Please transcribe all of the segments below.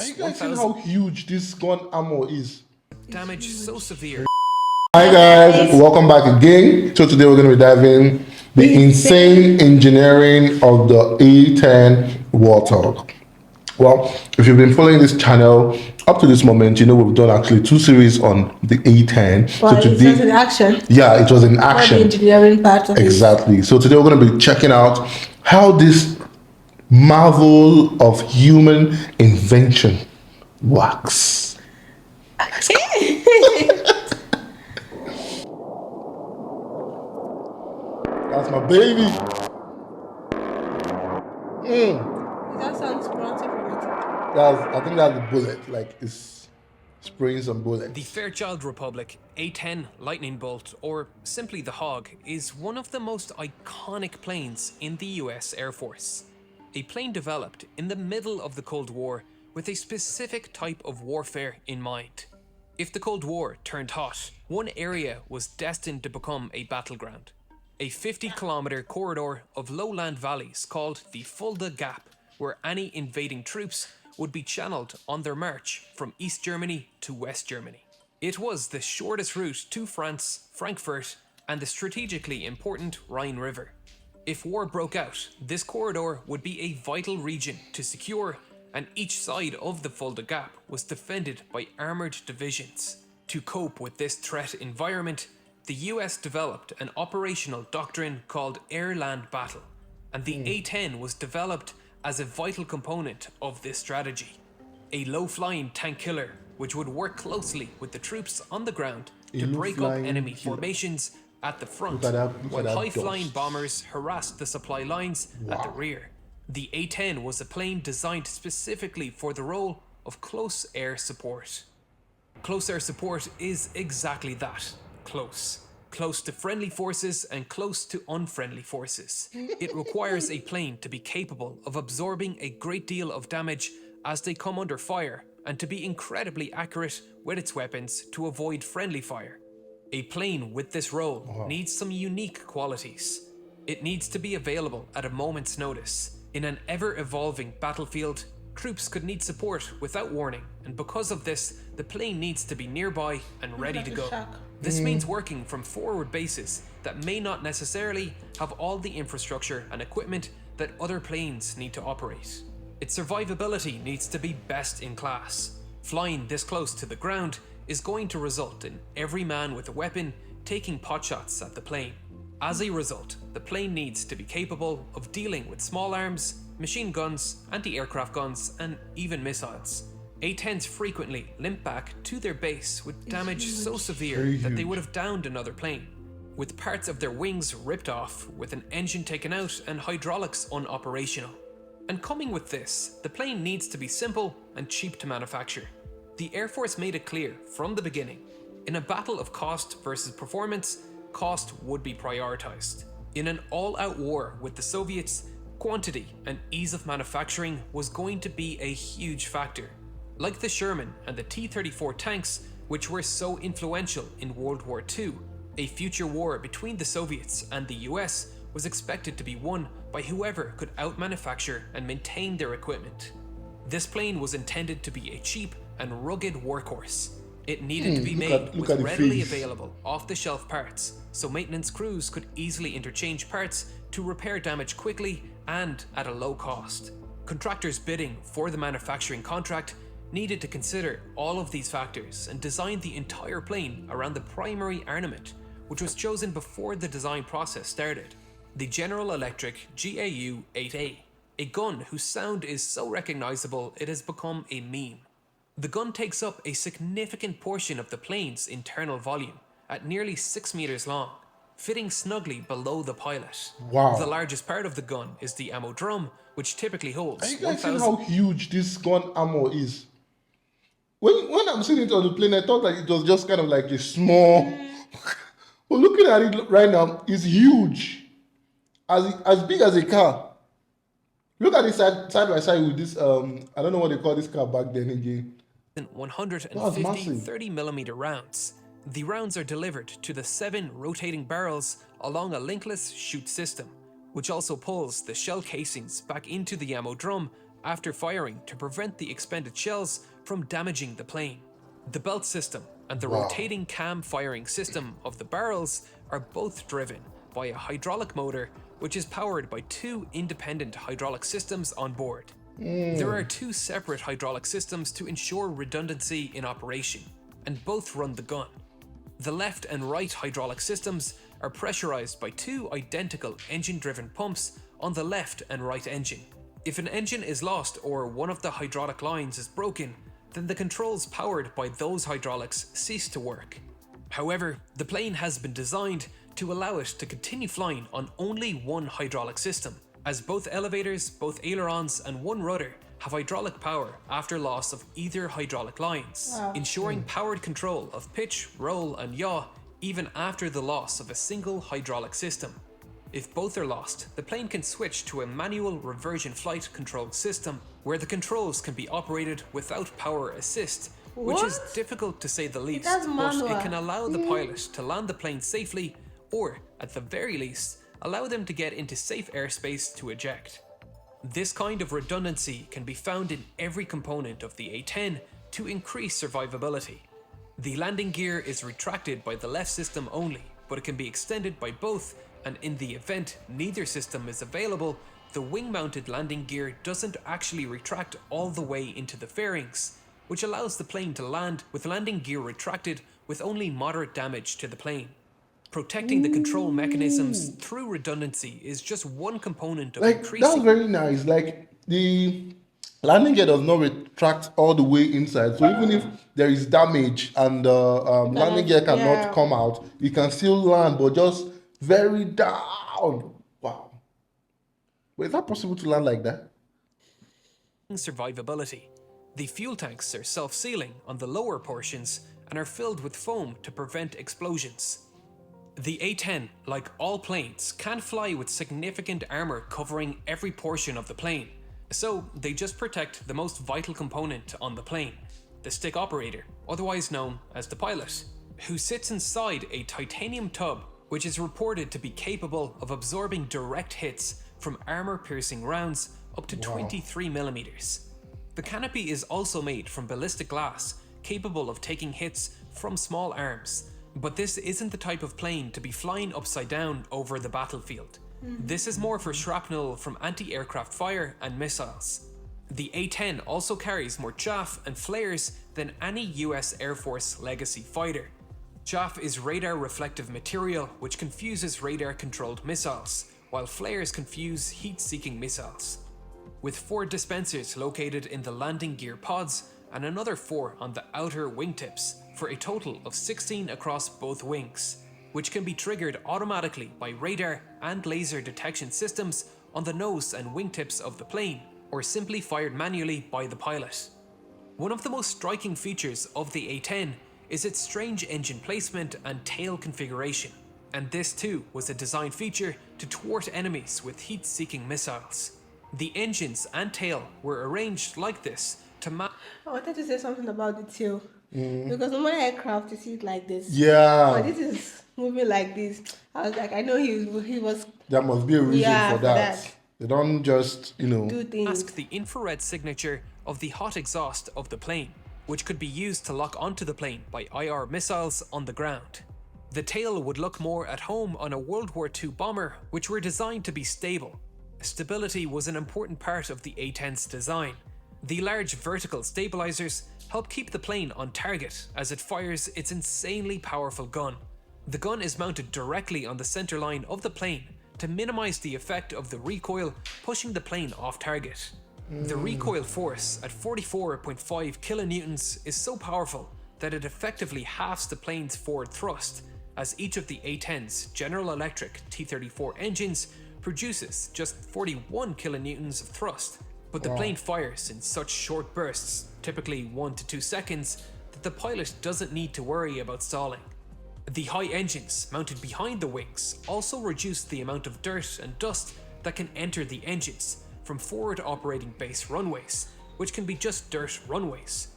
is Are you guys seeing 1,000 how huge this gun ammo is? damage so severe. Hi guys, welcome back again. So today we're going to be diving the insane engineering of the A-10 Warthog. Well, if you've been following this channel up to this moment, you know we've done actually two series on the A-10. Well, so today, it was in action. Yeah, it was in action. The engineering part of exactly. So today we're going to be checking out how this marvel of human invention works. That's my baby. That sounds pretty primitive. I think that's the bullet. Like it's spraying some bullets. The Fairchild Republic A-10 Lightning Bolt, or simply the Hog, is one of the most iconic planes in the US Air Force. A plane developed in the middle of the Cold War with a specific type of warfare in mind. If the Cold War turned hot, one area was destined to become a battleground. A 50-kilometer corridor of lowland valleys called the Fulda Gap, where any invading troops would be channeled on their march from East Germany to West Germany. It was the shortest route to France, Frankfurt, and the strategically important Rhine River. If war broke out, this corridor would be a vital region to secure, and each side of the Fulda Gap was defended by armoured divisions. To cope with this threat environment, the US developed an operational doctrine called air-land battle, and the A-10 was developed as a vital component of this strategy. A low-flying tank killer, which would work closely with the troops on the ground to break up enemy formations at the front, while high-flying bombers harassed the supply lines at the rear. The A-10 was a plane designed specifically for the role of close air support. Close air support is exactly that, close. Close to friendly forces and close to unfriendly forces. It requires a plane to be capable of absorbing a great deal of damage as they come under fire, and to be incredibly accurate with its weapons to avoid friendly fire. A plane with this role needs some unique qualities. It needs to be available at a moment's notice. In an ever-evolving battlefield, troops could need support without warning, and because of this, the plane needs to be nearby and ready to go. This means working from forward bases that may not necessarily have all the infrastructure and equipment that other planes need to operate. Its survivability needs to be best in class. Flying this close to the ground is going to result in every man with a weapon taking potshots at the plane. As a result, the plane needs to be capable of dealing with small arms, machine guns, anti-aircraft guns, and even missiles. A-10s frequently limp back to their base with damage so severe that they would have downed another plane, with parts of their wings ripped off, with an engine taken out and hydraulics unoperational. And coming with this, the plane needs to be simple and cheap to manufacture. The Air Force made it clear from the beginning, in a battle of cost versus performance, cost would be prioritized. In an all-out war with the Soviets, quantity and ease of manufacturing was going to be a huge factor. Like the Sherman and the T-34 tanks, which were so influential in World War II, a future war between the Soviets and the US was expected to be won by whoever could out-manufacture and maintain their equipment. This plane was intended to be a cheap and rugged workhorse. It needed to be made with readily available off-the-shelf parts, so maintenance crews could easily interchange parts to repair damage quickly and at a low cost. Contractors bidding for the manufacturing contract needed to consider all of these factors and design the entire plane around the primary armament, which was chosen before the design process started, the General Electric GAU-8A, a gun whose sound is so recognizable it has become a meme. The gun takes up a significant portion of the plane's internal volume, at nearly 6 meters long, fitting snugly below the pilot. The largest part of the gun is the ammo drum, which typically holds 1,000. Are you guys seeing how huge this gun ammo is? When I'm sitting on the plane, I thought that it was just kind of like a small. But looking at it right now, it's huge, as big as a car. Look at it side by side with this. I don't know what they call this car back then again. 150 30mm rounds. The rounds are delivered to the 7 rotating barrels along a linkless chute system, which also pulls the shell casings back into the ammo drum after firing to prevent the expended shells from damaging the plane. The belt system and the rotating cam firing system of the barrels are both driven by a hydraulic motor which is powered by two independent hydraulic systems on board. There are two separate hydraulic systems to ensure redundancy in operation, and both run the gun. The left and right hydraulic systems are pressurized by two identical engine-driven pumps on the left and right engine. If an engine is lost or one of the hydraulic lines is broken, then the controls powered by those hydraulics cease to work. However, the plane has been designed to allow it to continue flying on only one hydraulic system, as both elevators, both ailerons, and one rudder have hydraulic power after loss of either hydraulic lines, ensuring powered control of pitch, roll, and yaw even after the loss of a single hydraulic system. If both are lost, the plane can switch to a manual reversion flight control system where the controls can be operated without power assist, which is difficult to say the least, but it can allow the pilot to land the plane safely or, at the very least, allow them to get into safe airspace to eject. This kind of redundancy can be found in every component of the A-10 to increase survivability. The landing gear is retracted by the left system only, but it can be extended by both, and in the event neither system is available, the wing-mounted landing gear doesn't actually retract all the way into the fairings, which allows the plane to land with landing gear retracted with only moderate damage to the plane. Protecting the control mechanisms through redundancy is just one component of increasing... That's very nice. Like, the landing gear does not retract all the way inside. So even if there is damage and the landing gear cannot come out, it can still land, but just very down. Wow. But is that possible to land like that? Survivability. The fuel tanks are self-sealing on the lower portions and are filled with foam to prevent explosions. The A-10, like all planes, can fly with significant armor covering every portion of the plane, so they just protect the most vital component on the plane, the stick operator, otherwise known as the pilot, who sits inside a titanium tub which is reported to be capable of absorbing direct hits from armor-piercing rounds up to 23mm. The canopy is also made from ballistic glass, capable of taking hits from small arms. But this isn't the type of plane to be flying upside down over the battlefield. This is more for shrapnel from anti-aircraft fire and missiles. The A-10 also carries more chaff and flares than any US Air Force legacy fighter. Chaff is radar reflective material which confuses radar controlled missiles, while flares confuse heat-seeking missiles. With 4 dispensers located in the landing gear pods and another 4 on the outer wingtips, for a total of 16 across both wings, which can be triggered automatically by radar and laser detection systems on the nose and wingtips of the plane, or simply fired manually by the pilot. One of the most striking features of the A-10 is its strange engine placement and tail configuration, and this too was a design feature to thwart enemies with heat-seeking missiles. The engines and tail were arranged like this to match. I wanted to say something about the tail. Because normal aircraft, you see it like this. Yeah. But this is moving like this. I was like, I know he was. There must be a reason for that. that. They don't just, Do things. Mask the infrared signature of the hot exhaust of the plane, which could be used to lock onto the plane by IR missiles on the ground. The tail would look more at home on a World War II bomber, which were designed to be stable. Stability was an important part of the A-10's design. The large vertical stabilizers help keep the plane on target as it fires its insanely powerful gun. The gun is mounted directly on the center line of the plane to minimize the effect of the recoil pushing the plane off target. The recoil force at 44.5 kilonewtons is so powerful that it effectively halves the plane's forward thrust, as each of the A-10's General Electric T-34 engines produces just 41 kilonewtons of thrust. But the plane fires in such short bursts, typically 1 to 2 seconds, that the pilot doesn't need to worry about stalling. The high engines mounted behind the wings also reduce the amount of dirt and dust that can enter the engines from forward operating base runways, which can be just dirt runways.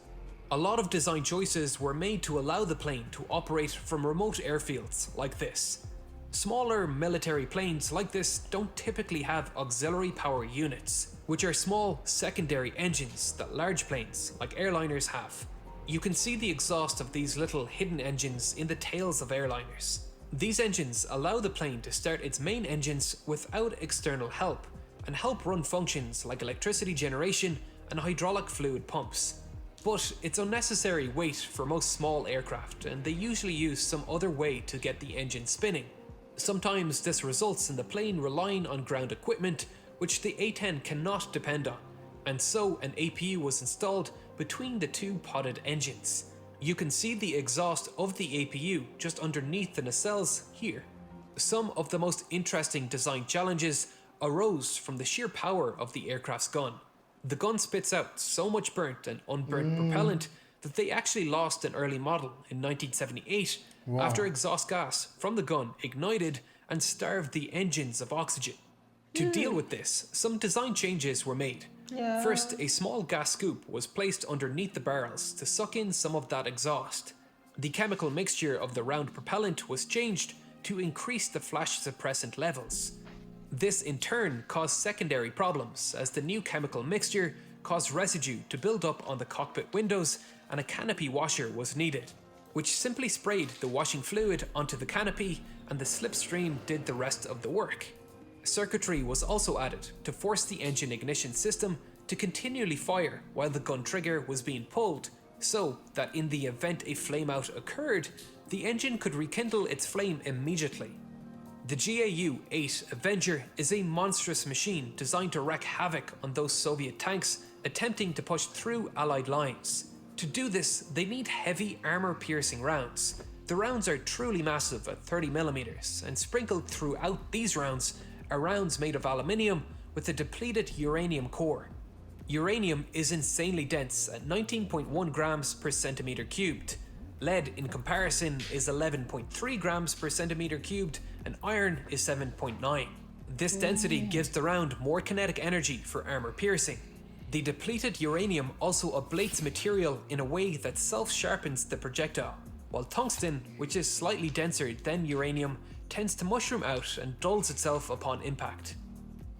A lot of design choices were made to allow the plane to operate from remote airfields like this. Smaller military planes like this don't typically have auxiliary power units, which are small secondary engines that large planes, like airliners, have. You can see the exhaust of these little hidden engines in the tails of airliners. These engines allow the plane to start its main engines without external help, and help run functions like electricity generation and hydraulic fluid pumps. But it's unnecessary weight for most small aircraft, and they usually use some other way to get the engine spinning. Sometimes this results in the plane relying on ground equipment, which the A-10 cannot depend on, and so an APU was installed between the two potted engines. You can see the exhaust of the APU just underneath the nacelles here. Some of the most interesting design challenges arose from the sheer power of the aircraft's gun. The gun spits out so much burnt and unburnt propellant that they actually lost an early model in 1978 after exhaust gas from the gun ignited and starved the engines of oxygen. To deal with this, some design changes were made. First, a small gas scoop was placed underneath the barrels to suck in some of that exhaust. The chemical mixture of the round propellant was changed to increase the flash suppressant levels. This in turn caused secondary problems, as the new chemical mixture caused residue to build up on the cockpit windows and a canopy washer was needed, which simply sprayed the washing fluid onto the canopy and the slipstream did the rest of the work. Circuitry was also added to force the engine ignition system to continually fire while the gun trigger was being pulled, so that in the event a flameout occurred, the engine could rekindle its flame immediately. The GAU-8 Avenger is a monstrous machine designed to wreak havoc on those Soviet tanks attempting to push through Allied lines. To do this, they need heavy armor-piercing rounds. The rounds are truly massive at 30mm, and sprinkled throughout these rounds are rounds made of aluminium with a depleted uranium core. Uranium is insanely dense at 19.1 grams per centimeter cubed. Lead, in comparison, is 11.3 grams per centimeter cubed, and iron is 7.9. This density gives the round more kinetic energy for armor piercing. The depleted uranium also ablates material in a way that self-sharpens the projectile, while tungsten, which is slightly denser than uranium, tends to mushroom out and dulls itself upon impact.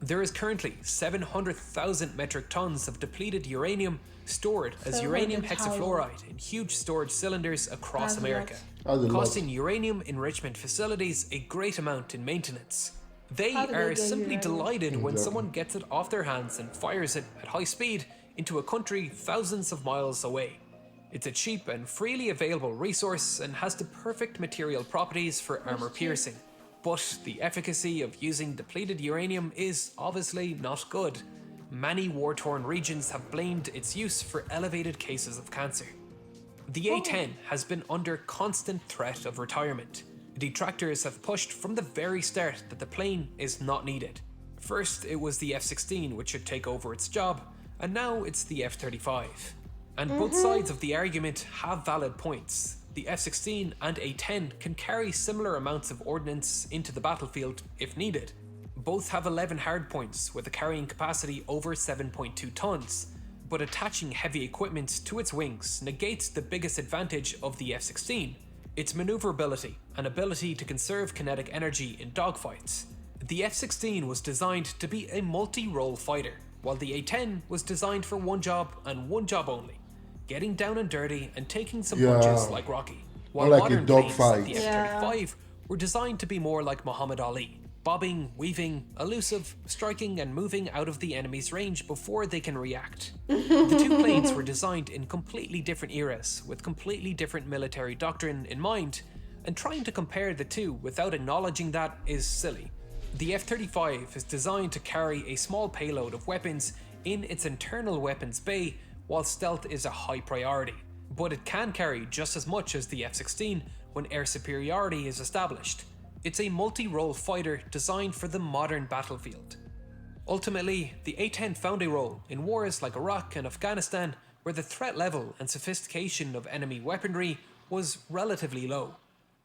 There is currently 700,000 metric tons of depleted uranium stored as uranium hexafluoride in huge storage cylinders across America, costing uranium enrichment facilities a great amount in maintenance. They are simply delighted when someone gets it off their hands and fires it at high speed into a country thousands of miles away. It's a cheap and freely available resource and has the perfect material properties for armor piercing. But the efficacy of using depleted uranium is obviously not good. Many war-torn regions have blamed its use for elevated cases of cancer. The A-10 has been under constant threat of retirement. Detractors have pushed from the very start that the plane is not needed. First, it was the F-16 which should take over its job, and now it's the F-35. And both sides of the argument have valid points. The F-16 and A-10 can carry similar amounts of ordnance into the battlefield if needed. Both have 11 hardpoints with a carrying capacity over 7.2 tons, but attaching heavy equipment to its wings negates the biggest advantage of the F-16, its maneuverability and ability to conserve kinetic energy in dogfights. The F-16 was designed to be a multi-role fighter, while the A-10 was designed for one job and one job only: getting down and dirty and taking some punches like Rocky. While like modern a dog planes fight. like the F-35 were designed to be more like Muhammad Ali, bobbing, weaving, elusive, striking and moving out of the enemy's range before they can react. The two planes were designed in completely different eras with completely different military doctrine in mind, and trying to compare the two without acknowledging that is silly. The F-35 is designed to carry a small payload of weapons in its internal weapons bay, while stealth is a high priority, but it can carry just as much as the F-16 when air superiority is established. It's a multi-role fighter designed for the modern battlefield. Ultimately, the A-10 found a role in wars like Iraq and Afghanistan, where the threat level and sophistication of enemy weaponry was relatively low,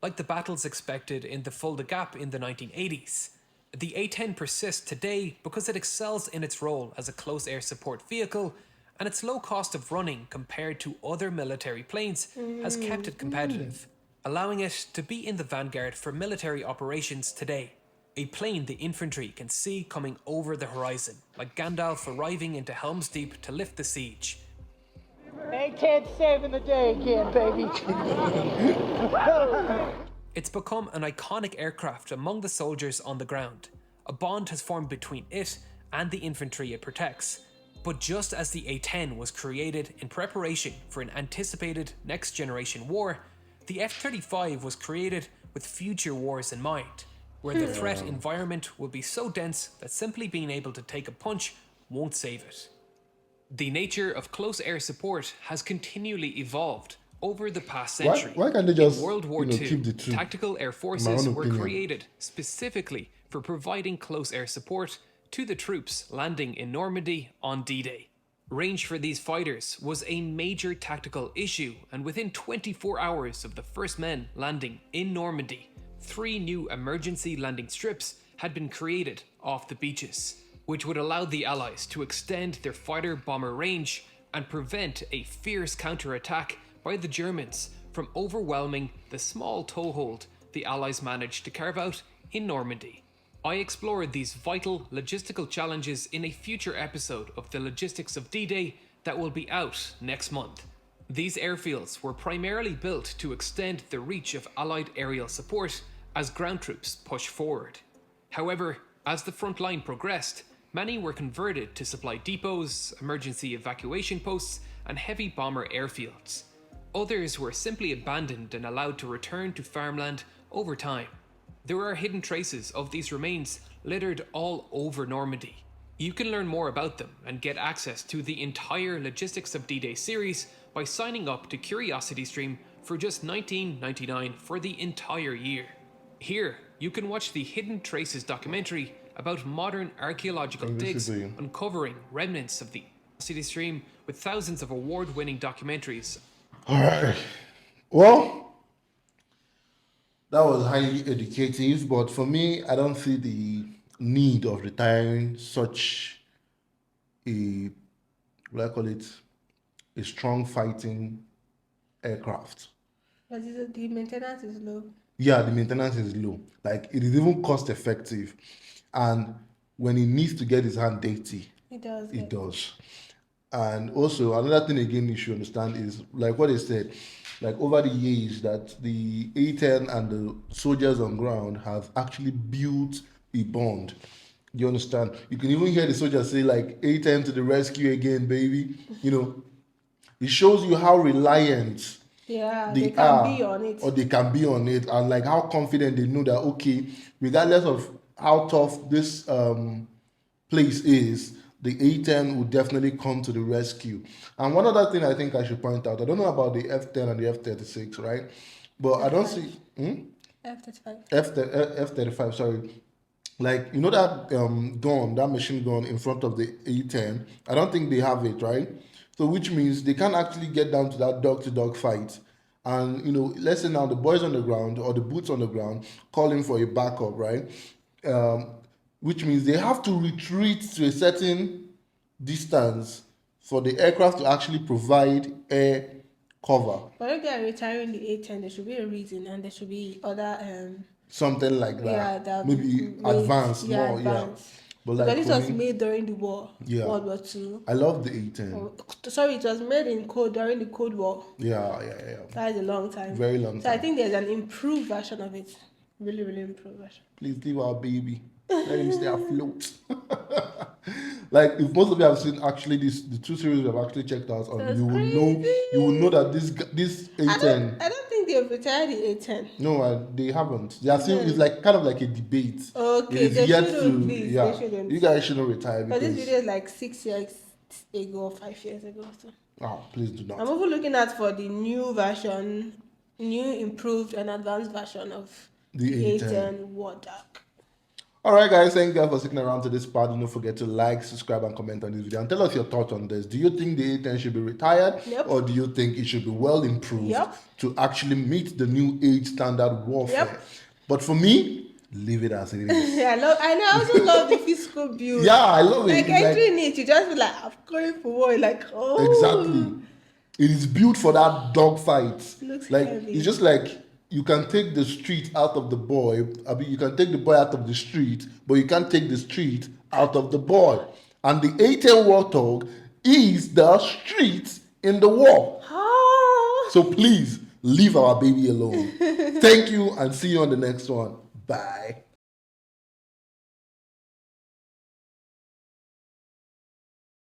like the battles expected in the Fulda Gap in the 1980s. The A-10 persists today because it excels in its role as a close air support vehicle, and its low cost of running compared to other military planes has kept it competitive. allowing it to be in the vanguard for military operations today. A plane the infantry can see coming over the horizon, like Gandalf arriving into Helm's Deep to lift the siege. A-10 saving the day again, baby. It's become an iconic aircraft among the soldiers on the ground. A bond has formed between it and the infantry it protects. But just as the A-10 was created in preparation for an anticipated next-generation war, the F-35 was created with future wars in mind, where the threat environment will be so dense that simply being able to take a punch won't save it. The nature of close air support has continually evolved over the past century. Why can't they just, in World War II, keep the two? tactical air My forces own were opinion. created specifically for providing close air support to the troops landing in Normandy on D-Day. Range for these fighters was a major tactical issue, and within 24 hours of the first men landing in Normandy, 3 new emergency landing strips had been created off the beaches, which would allow the Allies to extend their fighter-bomber range and prevent a fierce counterattack by the Germans from overwhelming the small toehold the Allies managed to carve out in Normandy. I explored these vital logistical challenges in a future episode of The Logistics of D-Day that will be out next month. These airfields were primarily built to extend the reach of Allied aerial support as ground troops pushed forward. However, as the front line progressed, many were converted to supply depots, emergency evacuation posts, and heavy bomber airfields. Others were simply abandoned and allowed to return to farmland over time. There are hidden traces of these remains littered all over Normandy. You can learn more about them and get access to the entire Logistics of D-Day series by signing up to CuriosityStream for just $19.99 for the entire year. Here, you can watch the Hidden Traces documentary about modern archaeological digs uncovering remnants of the CuriosityStream with thousands of award-winning documentaries. Alright. Well, that was highly educative, but for me, I don't see the need of retiring such a, what do I call it, a strong fighting aircraft. But the maintenance is low. Yeah, the maintenance is low. Like, it is even cost effective. And when it needs to get its hand dirty, It does. it does. And also, another thing again you should understand is, like what they said, like over the years that the A-10 and the soldiers on ground have actually built a bond. You understand? You can even hear the soldiers say like, A-10 to the rescue again, baby. You know, it shows you how reliant they can be on it. or they can be on it, and like how confident they know that, okay, regardless of how tough this place is, the A-10 will definitely come to the rescue. And one other thing I think I should point out, I don't know about the F-10 and the F-36, right? But I don't see... F-35. F-35, sorry. Like, you know that gun, that machine gun in front of the A-10? I don't think they have it, right? So which means they can't actually get down to that dog-to-dog fight. And, you know, let's say now the boys on the ground or the boots on the ground calling for a backup, right? Which means they have to retreat to a certain distance for the aircraft to actually provide air cover. But if they are retiring the A-10, there should be a reason, and there should be other Something like that. Yeah, that maybe made- advanced yeah, more, advanced. yeah. But like Because this was for me, made during the war, Yeah. World War II. I love the A-10. Sorry, it was made during the Cold War. Yeah. That is a long time. Very long So I time. think there's an improved version of it. Really, really improved version. Please leave our baby. Let him stay afloat. Like if most of you have seen actually the 2 series we have actually checked out on, That's you crazy. will know that this A-10. I don't think they've retired the A-10. No, they haven't. They are still. It's like kind of like a debate. Okay, It is they yet shouldn't, to. please, Yeah, they shouldn't. you guys shouldn't retire But this because. video is like 6 years ago or 5 years ago. So. Please do not. I'm also looking at for the new version, new improved and advanced version of The A-10. A-10 Warthog. Alright guys, thank you guys for sticking around to this part. Don't forget to like, subscribe and comment on this video and tell us your thoughts on this. Do you think the A-10 should be retired? Yep. Or do you think it should be well improved Yep. to actually meet the new age standard warfare? Yep. But for me, leave it as it is. Yeah, I also love the physical build. Yeah, I love it. Like It's entering it, you just be like, I'm going for war. Like, oh. exactly. It is built for that dogfight. Looks like heavy. it's just like you can take the street out of the boy. I mean, you can take the boy out of the street, but you can't take the street out of the boy. And the A-10 Warthog is the street in the war. Ah. So please leave our baby alone. Thank you and see you on the next one. Bye.